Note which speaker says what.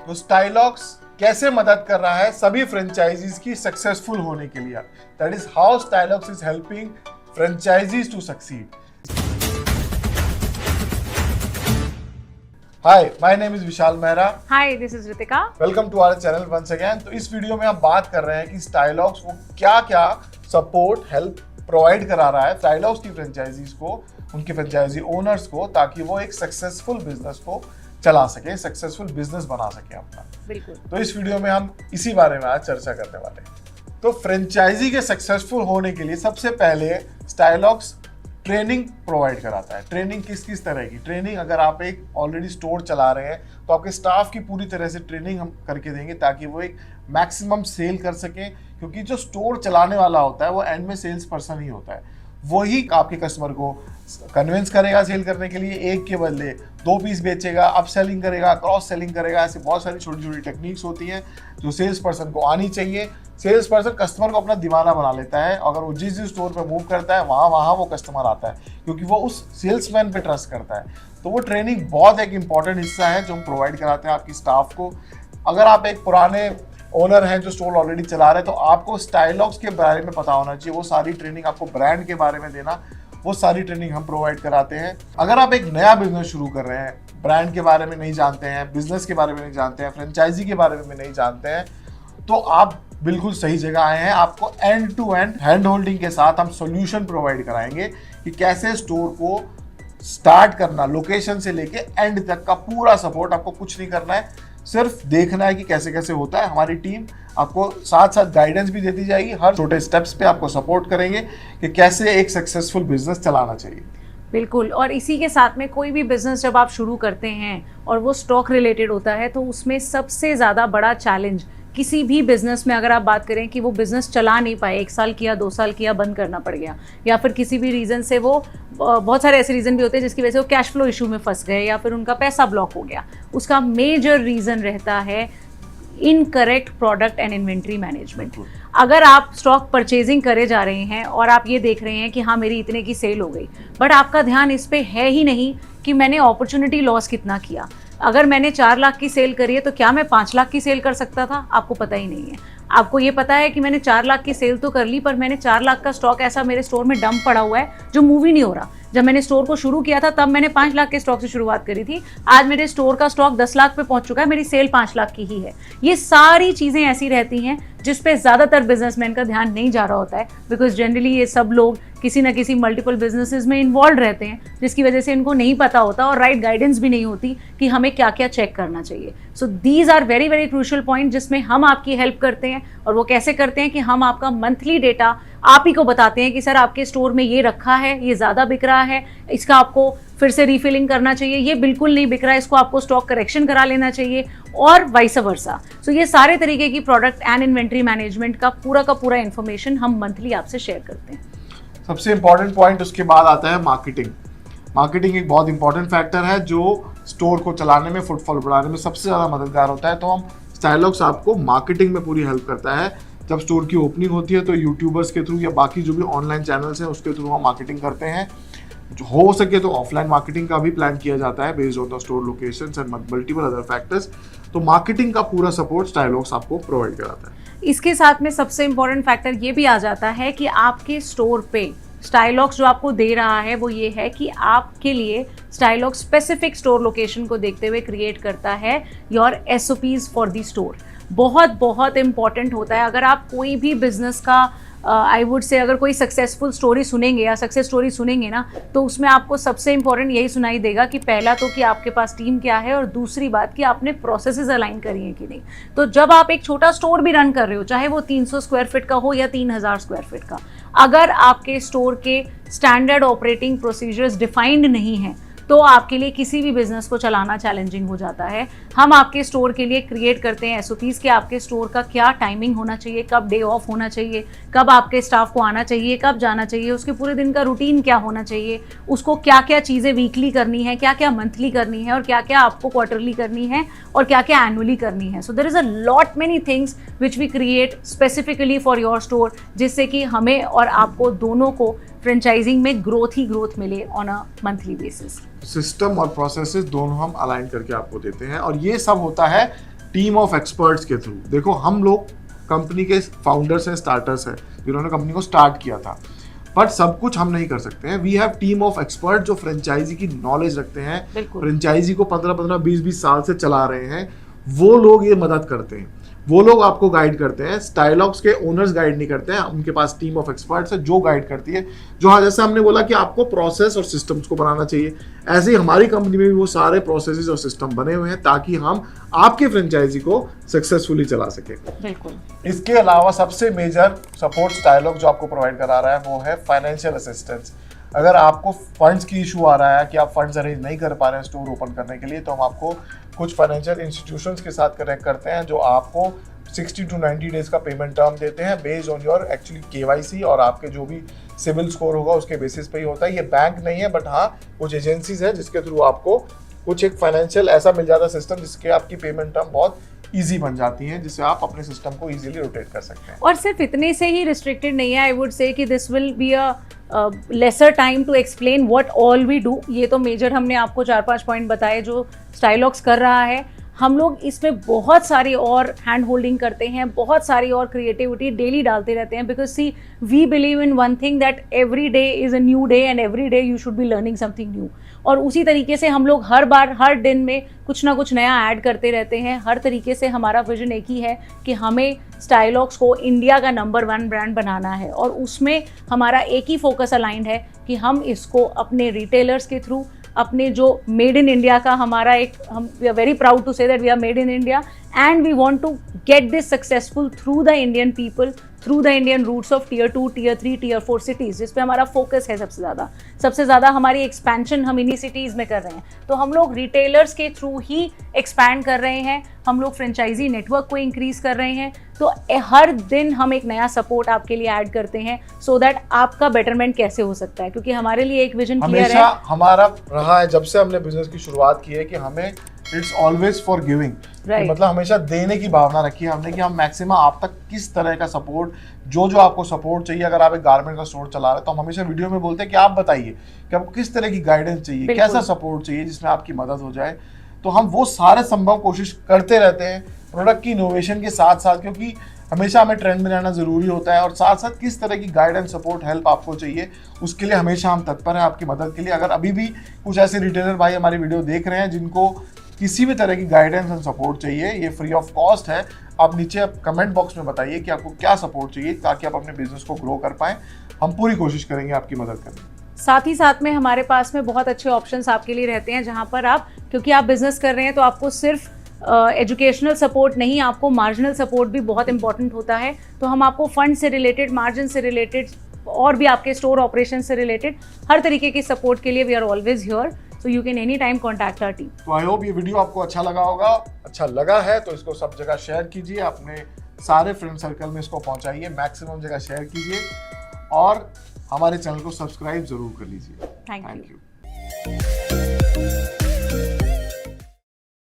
Speaker 1: तो स्टाइलॉक्स कैसे मदद कर रहा है सभी फ्रेंचाइजीज की सक्सेसफुल होने के लिए। That is how Stylox is helping franchisees to succeed. Hi, my name is Vishal Mehra.
Speaker 2: Hi, this is Ritika.
Speaker 1: Welcome to our channel once again. तो इस वीडियो में हम बात कर रहे हैं कि स्टाइलॉक्स वो क्या क्या सपोर्ट हेल्प प्रोवाइड करा रहा है स्टाइलॉक्स की फ्रेंचाइजीज को, उनके फ्रेंचाइजी ओनर्स को, ताकि वो एक सक्सेसफुल बिजनेस को चला सके, सक्सेसफुल बिजनेस बना सके अपना।
Speaker 2: बिल्कुल।
Speaker 1: तो इस वीडियो में हम इसी बारे में आज चर्चा करने वाले हैं। तो फ्रेंचाइजी के सक्सेसफुल होने के लिए सबसे पहले स्टाइलॉक्स ट्रेनिंग प्रोवाइड कराता है। ट्रेनिंग किस किस तरह की? ट्रेनिंग, अगर आप एक ऑलरेडी स्टोर चला रहे हैं तो आपके स्टाफ की पूरी तरह से ट्रेनिंग हम करके देंगे ताकि वो एक मैक्सिमम सेल कर सकें, क्योंकि जो स्टोर चलाने वाला होता है वो एंड में सेल्स पर्सन ही होता है। वही आपके कस्टमर को कन्विंस करेगा सेल करने के लिए, एक के बदले 2 पीस बेचेगा, अप सेलिंग करेगा, क्रॉस सेलिंग करेगा। ऐसी बहुत सारी छोटी छोटी टेक्निक्स होती हैं जो सेल्स पर्सन को आनी चाहिए। सेल्स पर्सन कस्टमर को अपना दीवाना बना लेता है। अगर वो जिस स्टोर पे मूव करता है वहाँ वो कस्टमर आता है, क्योंकि वो उस सेल्समैन पे ट्रस्ट करता है। तो वो ट्रेनिंग बहुत एक इंपॉर्टेंट हिस्सा है जो हम प्रोवाइड कराते हैं आपकी स्टाफ को। अगर आप एक पुराने ओनर हैं जो स्टोर ऑलरेडी चला रहे हैं तो आपको स्टाइलॉक्स के बारे में पता होना चाहिए। वो सारी ट्रेनिंग आपको ब्रांड के बारे में देना, वो सारी ट्रेनिंग हम प्रोवाइड कराते हैं। अगर आप एक नया बिजनेस शुरू कर रहे हैं, ब्रांड के बारे में नहीं जानते हैं, बिजनेस के बारे में नहीं जानते हैं, फ्रेंचाइजी के बारे में नहीं जानते हैं, तो आप बिल्कुल सही जगह आए हैं। आपको end to end hand holding के साथ हम सोल्यूशन प्रोवाइड कराएंगे कि कैसे स्टोर को स्टार्ट करना, लोकेशन से लेके एंड तक का पूरा सपोर्ट। आपको कुछ नहीं करना है, सिर्फ देखना है कि कैसे कैसे होता है। हमारी टीम आपको साथ साथ गाइडेंस भी देती जाएगी, हर छोटे स्टेप्स पे आपको सपोर्ट करेंगे कि कैसे एक सक्सेसफुल बिजनेस चलाना चाहिए।
Speaker 2: बिल्कुल। और इसी के साथ में कोई भी बिजनेस जब आप शुरू करते हैं और वो स्टॉक रिलेटेड होता है तो उसमें सबसे ज़्यादा बड़ा चैलेंज किसी भी बिजनेस में, अगर आप बात करें कि वो बिजनेस चला नहीं पाए, 1 साल किया, 2 साल किया, बंद करना पड़ गया, या फिर किसी भी रीज़न से वो, बहुत सारे ऐसे रीज़न भी होते हैं जिसकी वजह से वो कैश फ्लो इशू में फंस गए या फिर उनका पैसा ब्लॉक हो गया। उसका मेजर रीज़न रहता है incorrect product and inventory management. अगर आप स्टॉक परचेजिंग करे जा रहे हैं और आप ये देख रहे हैं कि हाँ मेरी इतने की सेल हो गई, बट आपका ध्यान इस पे है ही नहीं कि मैंने अपॉर्चुनिटी लॉस कितना किया। अगर मैंने 4 लाख की सेल करी है तो क्या मैं 5 लाख की सेल कर सकता था? आपको पता ही नहीं है। आपको ये पता है कि मैंने 4 लाख की सेल तो कर ली, पर मैंने 4 लाख का स्टॉक ऐसा मेरे स्टोर में डंप पड़ा हुआ है जो मूव ही नहीं हो रहा। जब मैंने स्टोर को शुरू किया था तब मैंने 5 लाख के स्टॉक से शुरुआत करी थी, आज मेरे स्टोर का स्टॉक 10 लाख पे पहुंच चुका है, मेरी सेल 5 लाख की ही है। ये सारी चीज़ें ऐसी रहती हैं जिस पे ज़्यादातर बिजनेसमैन का ध्यान नहीं जा रहा होता है, बिकॉज जनरली ये सब लोग किसी ना किसी मल्टीपल बिजनेसेस में इन्वॉल्व रहते हैं, जिसकी वजह से इनको नहीं पता होता और राइट गाइडेंस भी नहीं होती कि हमें क्या क्या चेक करना चाहिए। So these are very very crucial point जिसमें हम आपकी हेल्प करते हैं। और वो कैसे करते हैं कि हम आपका मंथली डेटा आप ही को बताते हैं कि सर आपके स्टोर में ये रखा है, ये ज़्यादा बिक रहा है, इसका आपको फिर से रीफिलिंग करना चाहिए, ये बिल्कुल नहीं बिक रहा है, इसको आपको स्टॉक करेक्शन करा लेना चाहिए, और वाइस वर्सा। सो ये सारे तरीके की प्रोडक्ट एंड इन्वेंट्री मैनेजमेंट का पूरा इन्फॉर्मेशन हम मंथली आपसे शेयर करते हैं।
Speaker 1: सबसे इंपॉर्टेंट पॉइंट उसके बाद आता है मार्केटिंग। मार्केटिंग एक बहुत इंपॉर्टेंट फैक्टर है जो स्टोर को चलाने में, फुटफॉल बढ़ाने में सबसे ज़्यादा मददगार होता है। तो हम स्टाइलॉक्स आपको मार्केटिंग में पूरी हेल्प करता है। जब स्टोर की ओपनिंग होती है तो यूट्यूबर्स के थ्रू या बाकी जो भी ऑनलाइन चैनल्स हैं उसके थ्रू हम मार्केटिंग करते हैं। जो हो सके तो ऑफलाइन मार्केटिंग का भी प्लान किया जाता है based on the store locations and multiple other factors. तो मार्केटिंग का पूरा सपोर्ट स्टाइलॉक्स आपको प्रोवाइड कराता है।
Speaker 2: इसके साथ में सबसे इंपॉर्टेंट फैक्टर ये भी आ जाता है कि आपके स्टोर पे स्टाइलॉक्स जो आपको दे रहा है वो ये है कि आपके लिए स्टाइलॉक्स स्पेसिफिक स्टोर लोकेशन को देखते हुए क्रिएट करता है your SOPs for the store. बहुत इंपॉर्टेंट होता है। अगर आप कोई भी बिजनेस का आई वुड से अगर कोई सक्सेसफुल स्टोरी सुनेंगे या सक्सेस स्टोरी सुनेंगे ना, तो उसमें आपको सबसे इंपॉर्टेंट यही सुनाई देगा कि पहला तो कि आपके पास टीम क्या है, और दूसरी बात कि आपने प्रोसेसेस अलाइन करी हैं कि नहीं। तो जब आप एक छोटा स्टोर भी रन कर रहे हो, चाहे वो 300 स्क्वायर फीट का हो या 3000 स्क्वायर फीट का, अगर आपके स्टोर के स्टैंडर्ड ऑपरेटिंग प्रोसीजर्स डिफाइंड नहीं हैं तो आपके लिए किसी भी बिजनेस को चलाना चैलेंजिंग हो जाता है। हम आपके स्टोर के लिए क्रिएट करते हैं SOPs कि आपके स्टोर का क्या टाइमिंग होना चाहिए, कब डे ऑफ होना चाहिए, कब आपके स्टाफ को आना चाहिए, कब जाना चाहिए, उसके पूरे दिन का रूटीन क्या होना चाहिए, उसको क्या क्या चीज़ें वीकली करनी है, क्या क्या मंथली करनी है, और क्या क्या आपको क्वार्टरली करनी है, और क्या क्या एनुअली करनी है। So there is a lot many things which we create specifically for your store, जिससे कि हमें और आपको दोनों को फ्रेंचाइजिंग में ग्रोथ ही ग्रोथ मिले on a monthly basis.
Speaker 1: System और प्रोसेसेस दोनों हम अलाइन करके आपको देते हैं, और ये सब होता है टीम ऑफ एक्सपर्ट्स के थ्रू। देखो हम लोग कंपनी के फाउंडर्स हैं, स्टार्टर्स हैं, जिन्होंने कंपनी को स्टार्ट किया था, बट सब कुछ हम नहीं कर सकते हैं। We have team of expert जो फ्रेंचाइजी की नॉलेज रखते हैं, फ्रेंचाइजी को 15-15, 20-20 साल से चला रहे हैं, वो लोग ये मदद करते हैं, वो लोग आपको गाइड करते हैं। स्टाइलॉक्स के ओनर्स गाइड नहीं करते हैं, उनके पास टीम ऑफ एक्सपर्ट्स है जो गाइड करती है। जो हाँ, जैसे हमने बोला कि आपको प्रोसेस और सिस्टम्स को बनाना चाहिए, ऐसे ही हमारी कंपनी में भी वो सारे प्रोसेसेस और सिस्टम बने हुए हैं ताकि हम आपके फ्रेंचाइजी को सक्सेसफुली चला सके।
Speaker 2: बिल्कुल।
Speaker 1: इसके अलावा सबसे मेजर सपोर्ट स्टाइलॉक्स जो आपको प्रोवाइड करा रहा है वो है फाइनेंशियल असिस्टेंस। अगर आपको फंड्स की इशू आ रहा है कि आप फंड्स अरेंज नहीं कर पा रहे हैं स्टोर ओपन करने के लिए, तो हम आपको कुछ फाइनेंशियल इंस्टीट्यूशंस के साथ कनेक्ट करते हैं जो आपको 60 to 90 डेज का पेमेंट टर्म देते हैं based on your actually KYC और आपके जो भी सिविल स्कोर होगा उसके बेसिस पे ही होता है। ये बैंक नहीं है, बट हाँ कुछ एजेंसीज है जिसके थ्रू आपको कुछ एक फाइनेंशियल ऐसा मिल जाता है सिस्टम जिसके आपकी पेमेंट टर्म बहुत ईजी बन जाती हैं, जिससे आप अपने सिस्टम को इजीली रोटेट कर सकते हैं।
Speaker 2: और सिर्फ इतने से ही रिस्ट्रिक्टेड नहीं है, आई वुड से कि this will be a lesser time to explain what all we do. ये तो मेजर हमने आपको 4-5 पॉइंट बताए जो स्टाइलॉक्स कर रहा है। हम लोग इसमें बहुत सारी और हैंड होल्डिंग करते हैं, बहुत सारी और क्रिएटिविटी डेली डालते रहते हैं, because see we believe in one thing that every day is a new day and every day you should be learning something new. और उसी तरीके से हम लोग हर बार हर दिन में कुछ ना कुछ नया ऐड करते रहते हैं। हर तरीके से हमारा विजन एक ही है कि हमें स्टाइलॉक्स को इंडिया का नंबर 1 ब्रांड बनाना है, और उसमें हमारा एक ही फोकस अलाइंड है कि हम इसको अपने रिटेलर्स के थ्रू, अपने जो मेड इन इंडिया का हमारा एक, हम we are very proud to say that we are made in India and we want to get this successful through the Indian people, through the Indian roots of Tier 2, Tier 3, Tier 4 cities, जिस पे हमारा focus है सबसे ज़्यादा हमारी expansion हम इन्हीं cities में कर रहे हैं। तो हम लोग रिटेलर्स के थ्रू ही एक्सपैंड कर रहे हैं, हम लोग फ्रेंचाइजी नेटवर्क को इंक्रीज़ कर रहे हैं। तो हर दिन हम एक नया सपोर्ट आपके लिए ऐड करते हैं सो दैट आपका बेटरमेंट कैसे हो सकता है, क्योंकि हमारे लिए एक विजन क्लियर है।
Speaker 1: हमेशा हमारा रहा है जब से हमने बिजनेस की शुरुआत की है कि हमें इट्स ऑलवेज फॉर गिविंग, मतलब हमेशा देने की भावना रखी है हमने कि हम मैक्सिमम आप तक किस तरह का सपोर्ट, जो आपको सपोर्ट चाहिए। अगर आप एक गारमेंट का स्टोर चला रहे हैं तो हम हमेशा वीडियो में बोलते हैं कि आप बताइए कि आपको किस तरह की गाइडेंस चाहिए, कैसा सपोर्ट चाहिए जिसमें आपकी मदद हो जाए। तो हम वो सारे संभव कोशिश करते रहते हैं प्रोडक्ट की इनोवेशन के साथ साथ, क्योंकि हमेशा हमें ट्रेंड में रहना जरूरी होता है, और साथ साथ किस तरह की गाइडेंस, सपोर्ट, हेल्प आपको चाहिए उसके लिए हमेशा हम तत्पर हैं आपकी मदद के लिए। अगर अभी भी कुछ ऐसे रिटेलर भाई हमारी वीडियो देख रहे हैं जिनको किसी भी तरह की गाइडेंस एंड सपोर्ट चाहिए, ये फ्री ऑफ कॉस्ट है। आप नीचे कमेंट बॉक्स में बताइए कि आपको क्या सपोर्ट चाहिए ताकि आप अपने बिजनेस को ग्रो कर पाएं। हम पूरी कोशिश करेंगे आपकी मदद करने की।
Speaker 2: साथ ही साथ में हमारे पास में बहुत अच्छे ऑप्शंस आपके लिए रहते हैं, जहां पर आप, क्योंकि आप बिजनेस कर रहे हैं तो आपको सिर्फ एजुकेशनल सपोर्ट नहीं, आपको मार्जिनल सपोर्ट भी बहुत इंपॉर्टेंट होता है। तो हम आपको फंड से रिलेटेड, मार्जिन से रिलेटेड और भी आपके स्टोर ऑपरेशन से रिलेटेड हर तरीके की सपोर्ट के लिए we are always here, so you can any time contact our team.
Speaker 1: तो आई होप ये वीडियो आपको अच्छा लगा होगा। अच्छा लगा है तो इसको सब जगह शेयर कीजिए, अपने सारे फ्रेंड सर्कल में इसको पहुंचाइए, मैक्सिमम जगह शेयर कीजिए, और हमारे चैनल को सब्सक्राइब जरूर कर लीजिए।
Speaker 2: Thank you.